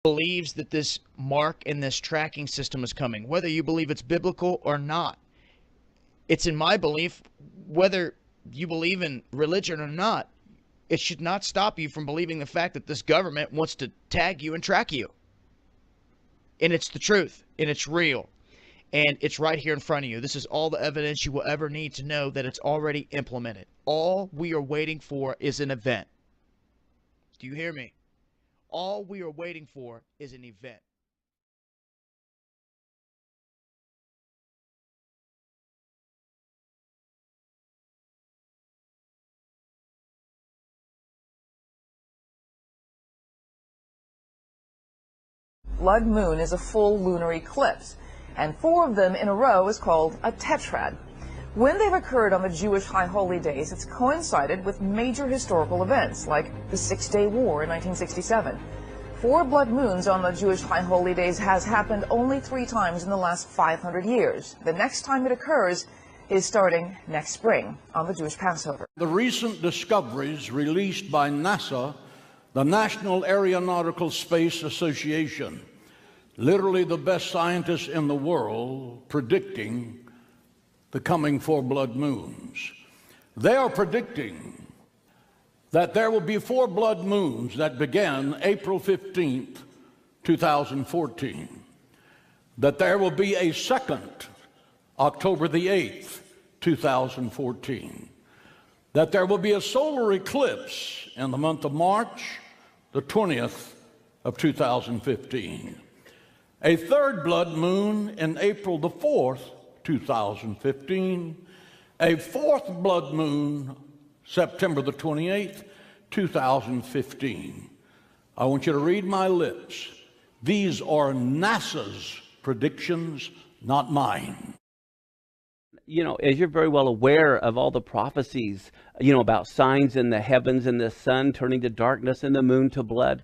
believes that this mark and this tracking system is coming, whether you believe it's biblical or not. It's in my belief, whether you believe in religion or not, it should not stop you from believing the fact that this government wants to tag you and track you. And it's the truth, and it's real, and it's right here in front of you. This is all the evidence you will ever need to know that it's already implemented. All we are waiting for is an event. Do you hear me? All we are waiting for is an event. Blood moon is a full lunar eclipse, and 4 of them in a row is called a tetrad. When they've occurred on the Jewish high holy days, it's coincided with major historical events like the Six-Day War in 1967. 4 blood moons on the Jewish high holy days has happened only 3 times in the last 500 years. The next time it occurs is starting next spring on the Jewish Passover. The recent discoveries released by NASA, the National Aeronautical Space Association, literally the best scientists in the world predicting the coming 4 blood moons. They are predicting that there will be 4 blood moons that began April 15th, 2014, that there will be a second October the 8th, 2014, that there will be a solar eclipse in the month of March, the 20th of 2015, a third blood moon in April the 4th, 2015, a fourth blood moon September the 28th, 2015. I want you to read my lips. These are NASA's predictions, not mine. You know, as you're very well aware of all the prophecies, about signs in the heavens and the sun turning to darkness and the moon to blood.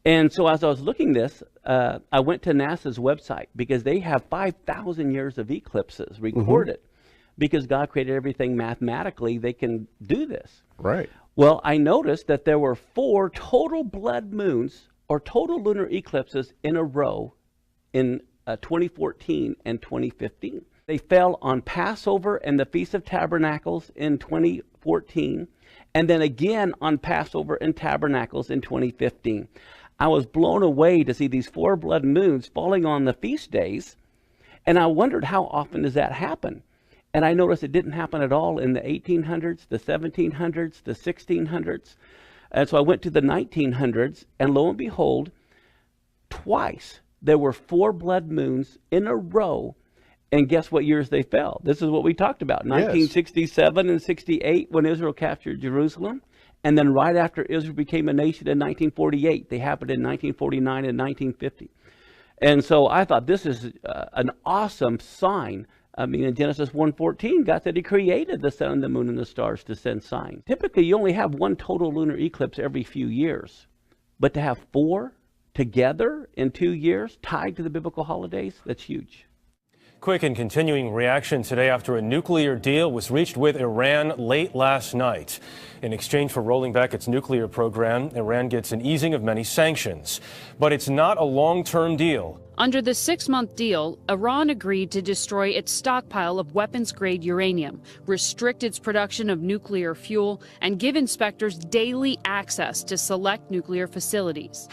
And so as I was looking this, I went to NASA's website because they have 5,000 years of eclipses recorded. Because God created everything mathematically, they can do this. Right. Well, I noticed that there were 4 total blood moons or total lunar eclipses in a row in 2014 and 2015. They fell on Passover and the Feast of Tabernacles in 2014, and then again on Passover and Tabernacles in 2015. I was blown away to see these 4 blood moons falling on the feast days, and I wondered how often does that happen? And I noticed it didn't happen at all in the 1800s, the 1700s, the 1600s. And so I went to the 1900s, and lo and behold, twice there were 4 blood moons in a row. And guess what years they fell? This is what we talked about, 1967 and 68 when Israel captured Jerusalem. And then right after Israel became a nation in 1948, they happened in 1949 and 1950. And so I thought this is an awesome sign. I mean, in Genesis 1:14, God said he created the sun, the moon, and the stars to send signs. Typically, you only have 1 total lunar eclipse every few years. But to have 4 together in 2 years tied to the biblical holidays, that's huge. Quick and continuing reaction today after a nuclear deal was reached with Iran late last night. In exchange for rolling back its nuclear program, Iran gets an easing of many sanctions. But it's not a long-term deal. Under the 6-month deal, Iran agreed to destroy its stockpile of weapons-grade uranium, restrict its production of nuclear fuel, and give inspectors daily access to select nuclear facilities.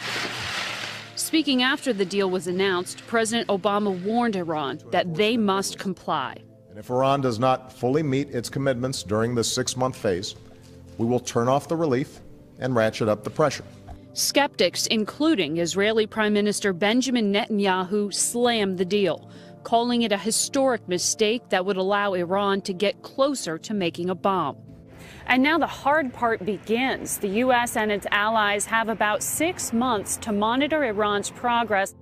Speaking after the deal was announced, President Obama warned Iran that they must comply. And if Iran does not fully meet its commitments during the 6-month phase, we will turn off the relief and ratchet up the pressure. Skeptics, including Israeli Prime Minister Benjamin Netanyahu, slammed the deal, calling it a historic mistake that would allow Iran to get closer to making a bomb. And now the hard part begins. The U.S. and its allies have about 6 months to monitor Iran's progress.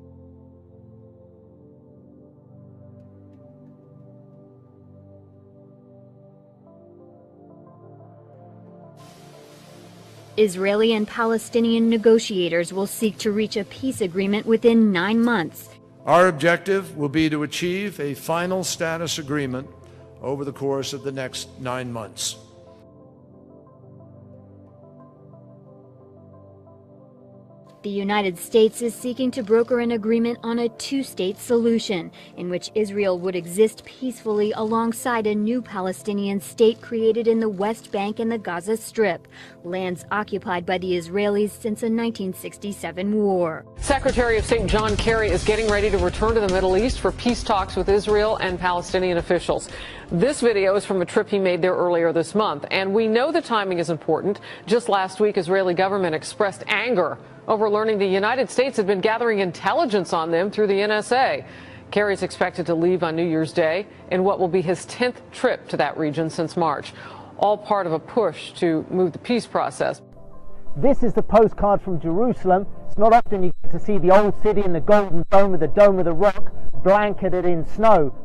Israeli and Palestinian negotiators will seek to reach a peace agreement within 9 months. Our objective will be to achieve a final status agreement over the course of the next 9 months. The United States is seeking to broker an agreement on a two-state solution in which Israel would exist peacefully alongside a new Palestinian state created in the West Bank and the Gaza Strip, lands occupied by the Israelis since a 1967 war. Secretary of State John Kerry is getting ready to return to the Middle East for peace talks with Israel and Palestinian officials. This video is from a trip he made there earlier this month, and we know the timing is important. Just last week, Israeli government expressed anger over learning the United States had been gathering intelligence on them through the NSA. Kerry is expected to leave on New Year's Day in what will be his 10th trip to that region since March, all part of a push to move the peace process. This is the postcard from Jerusalem. It's not often you get to see the old city in the Golden Dome with the Dome of the Rock blanketed in snow.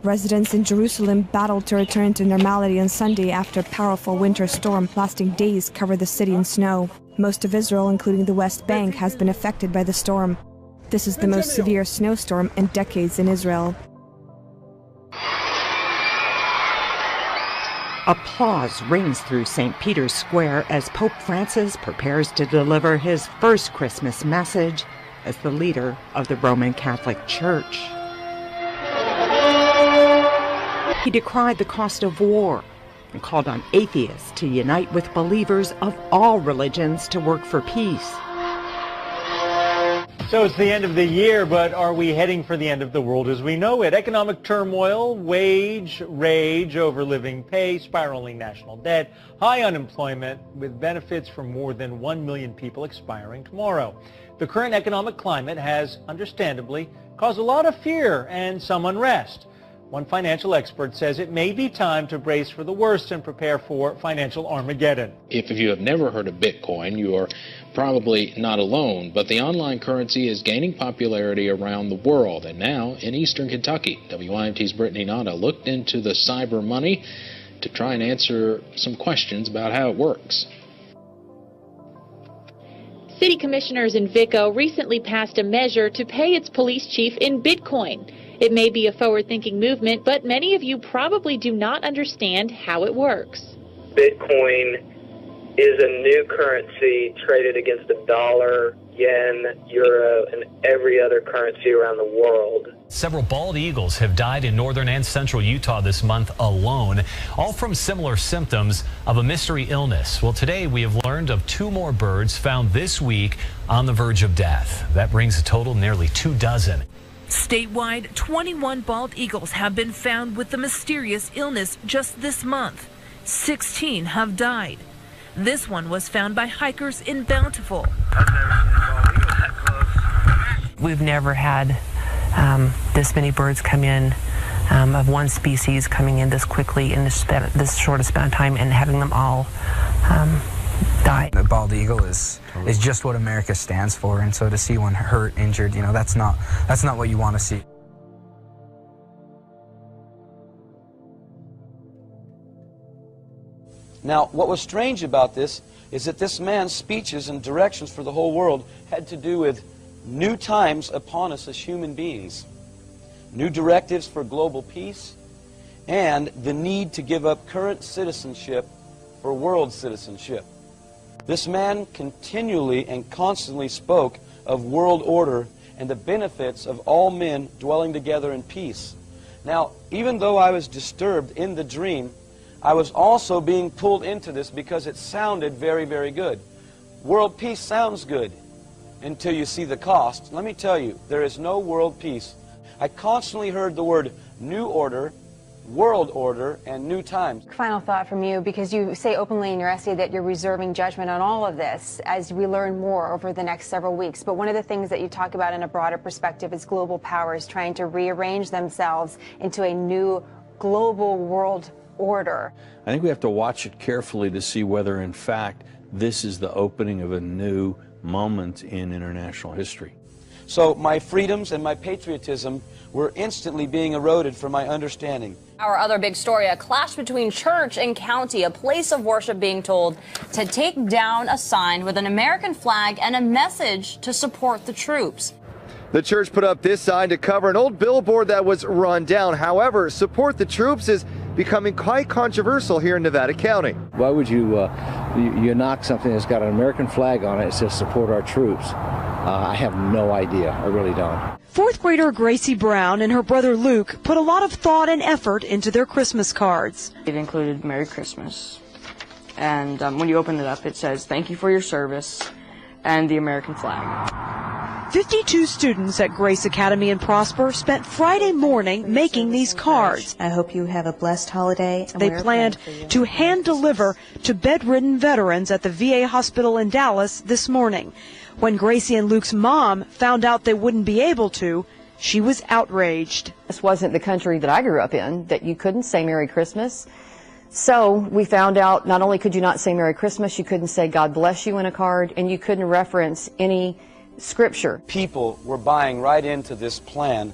Residents in Jerusalem battled to return to normality on Sunday after a powerful winter storm lasting days covered the city in snow. Most of Israel, including the West Bank, has been affected by the storm. This is the most severe snowstorm in decades in Israel. Applause rings through St. Peter's Square as Pope Francis prepares to deliver his first Christmas message as the leader of the Roman Catholic Church. He decried the cost of war and called on atheists to unite with believers of all religions to work for peace. So it's the end of the year, but are we heading for the end of the world as we know it? Economic turmoil, wage rage over living pay, spiraling national debt, high unemployment, with benefits for more than 1 million people expiring tomorrow. The current economic climate has, understandably, caused a lot of fear and some unrest. One financial expert says it may be time to brace for the worst and prepare for financial Armageddon. If you have never heard of Bitcoin, you are probably not alone, but the online currency is gaining popularity around the world, and now in eastern Kentucky. WIMT's Brittany Nada looked into the cyber money to try and answer some questions about how it works. City commissioners in Vico recently passed a measure to pay its police chief in Bitcoin. It may be a forward-thinking movement, but many of you probably do not understand how it works. Bitcoin is a new currency traded against the dollar, yen, euro, and every other currency around the world. Several bald eagles have died in northern and central Utah this month alone, all from similar symptoms of a mystery illness. Well, today we have learned of 2 more birds found this week on the verge of death. That brings the total nearly 24. Statewide, 21 bald eagles have been found with the mysterious illness just this month. 16 have died. This one was found by hikers in Bountiful. We've never had this many birds come in, of one species coming in this quickly in this short span of time and having them all die. The bald eagle is just what America stands for, and so to see one hurt, injured, you know, that's not what you want to see. Now, what was strange about this is that this man's speeches and directions for the whole world had to do with new times upon us as human beings, new directives for global peace, and the need to give up current citizenship for world citizenship. This man continually and constantly spoke of world order and the benefits of all men dwelling together in peace. Now, even though I was disturbed in the dream, I was also being pulled into this because it sounded very, very good. World peace sounds good until you see the cost. Let me tell you, there is no world peace. I constantly heard the word new order, world order, and new times. Final thought from you, because you say openly in your essay that you're reserving judgment on all of this as we learn more over the next several weeks. But one of the things that you talk about in a broader perspective is global powers trying to rearrange themselves into a new global world order. I think we have to watch it carefully to see whether, in fact, this is the opening of a new moment in international history. So my freedoms and my patriotism were instantly being eroded from my understanding. Our other big story, a clash between church and county, a place of worship being told to take down a sign with an American flag and a message to support the troops. The church put up this sign to cover an old billboard that was run down. However, support the troops is becoming quite controversial here in Nevada County. Why would you you knock something that's got an American flag on it, it says support our troops. I have no idea. I really don't. Fourth grader Gracie Brown and her brother Luke put a lot of thought and effort into their Christmas cards. It included Merry Christmas, and when you open it up, it says thank you for your service and the American flag. 52 students at Grace Academy in Prosper spent Friday morning making these cards. I hope you have a blessed holiday. They planned to hand deliver to bedridden veterans at the VA hospital in Dallas this morning. When Gracie and Luke's mom found out they wouldn't be able to, she was outraged. This wasn't the country that I grew up in, that you couldn't say Merry Christmas. So we found out not only could you not say Merry Christmas, you couldn't say God bless you in a card, and you couldn't reference any scripture. People were buying right into this plan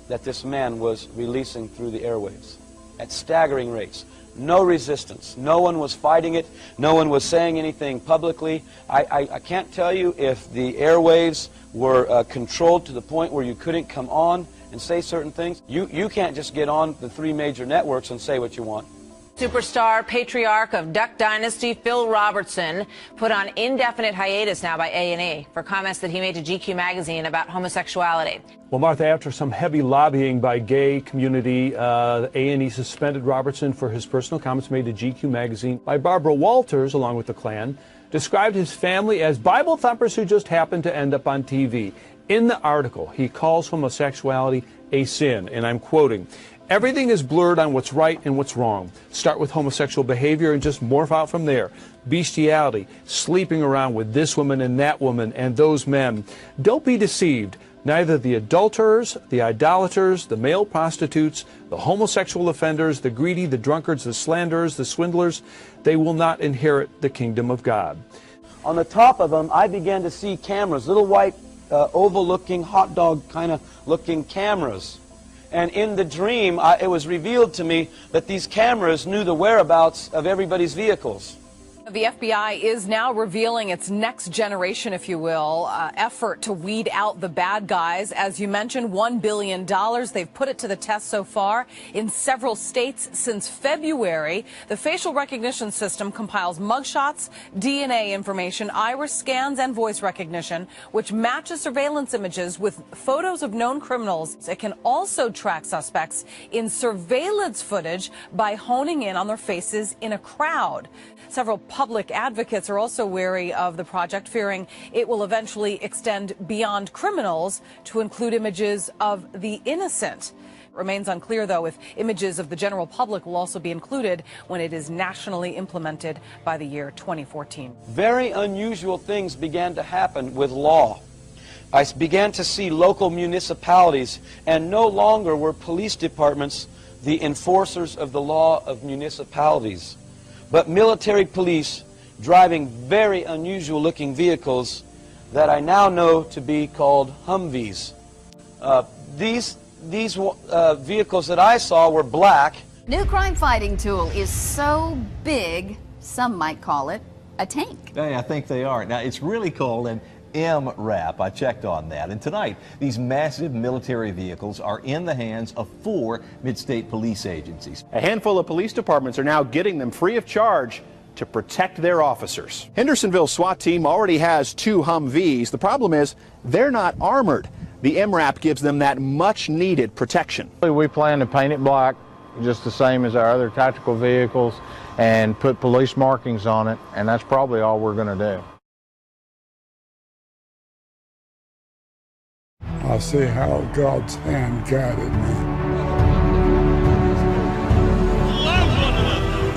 that this man was releasing through the airwaves at staggering rates. No resistance. No one was fighting it. No one was saying anything publicly. I can't tell you if the airwaves were controlled to the point where you couldn't come on and say certain things. You can't just get on the 3 major networks and say what you want. Superstar patriarch of Duck Dynasty, Phil Robertson, put on indefinite hiatus now by A&E for comments that he made to GQ magazine about homosexuality. Well, Martha, after some heavy lobbying by gay community, A&E suspended Robertson for his personal comments made to GQ magazine by Barbara Walters, along with the Klan, described his family as Bible thumpers who just happened to end up on TV. In the article, he calls homosexuality a sin, and I'm quoting, "Everything is blurred on what's right and what's wrong. Start with homosexual behavior and just morph out from there. Bestiality, sleeping around with this woman and that woman and those men. Don't be deceived. Neither the adulterers, the idolaters, the male prostitutes, the homosexual offenders, the greedy, the drunkards, the slanderers, the swindlers, they will not inherit the kingdom of God." On the top of them, I began to see cameras, little white oval-looking, hot dog kind of looking cameras. And in the dream, it was revealed to me that these cameras knew the whereabouts of everybody's vehicles. The FBI is now revealing its next generation, if you will, effort to weed out the bad guys. As you mentioned, $1 billion. They've put it to the test so far in several states since February. The facial recognition system compiles mugshots, DNA information, iris scans, and voice recognition, which matches surveillance images with photos of known criminals. It can also track suspects in surveillance footage by honing in on their faces in a crowd. Several public advocates are also wary of the project, fearing it will eventually extend beyond criminals to include images of the innocent. It remains unclear, though, if images of the general public will also be included when it is nationally implemented by the year 2014. Very unusual things began to happen with law. I began to see local municipalities, and no longer were police departments the enforcers of the law of municipalities, but military police driving very unusual looking vehicles that I now know to be called Humvees. These vehicles that I saw were black. New crime fighting tool is so big, some might call it a tank. Hey, I think they are. Now, it's really called an MRAP. I checked on that. And tonight, these massive military vehicles are in the hands of 4 mid-state police agencies. A handful of police departments are now getting them free of charge to protect their officers. Hendersonville's SWAT team already has 2 Humvees. The problem is they're not armored. The MRAP gives them that much-needed protection. We plan to paint it black, just the same as our other tactical vehicles, and put police markings on it, and that's probably all we're going to do. I see how God's hand guided me.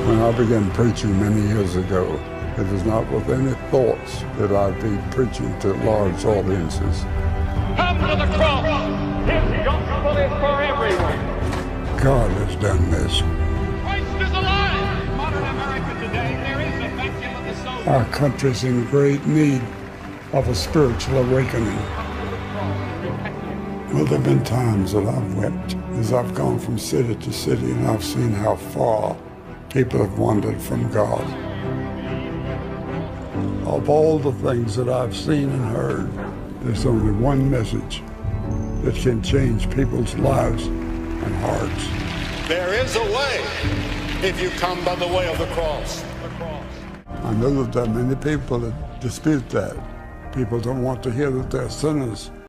When I began preaching many years ago, it was not with any thoughts that I'd be preaching to large audiences. Come to the cross! His gospel is for everyone. God has done this. Christ is alive! In modern America today, there is a vacuum of the soul. Our country's in great need of a spiritual awakening. Well, there have been times that I've wept as I've gone from city to city and I've seen how far people have wandered from God. Of all the things that I've seen and heard, there's only one message that can change people's lives and hearts. There is a way if you come by the way of the cross. I know that there are many people that dispute that. People don't want to hear that they're sinners.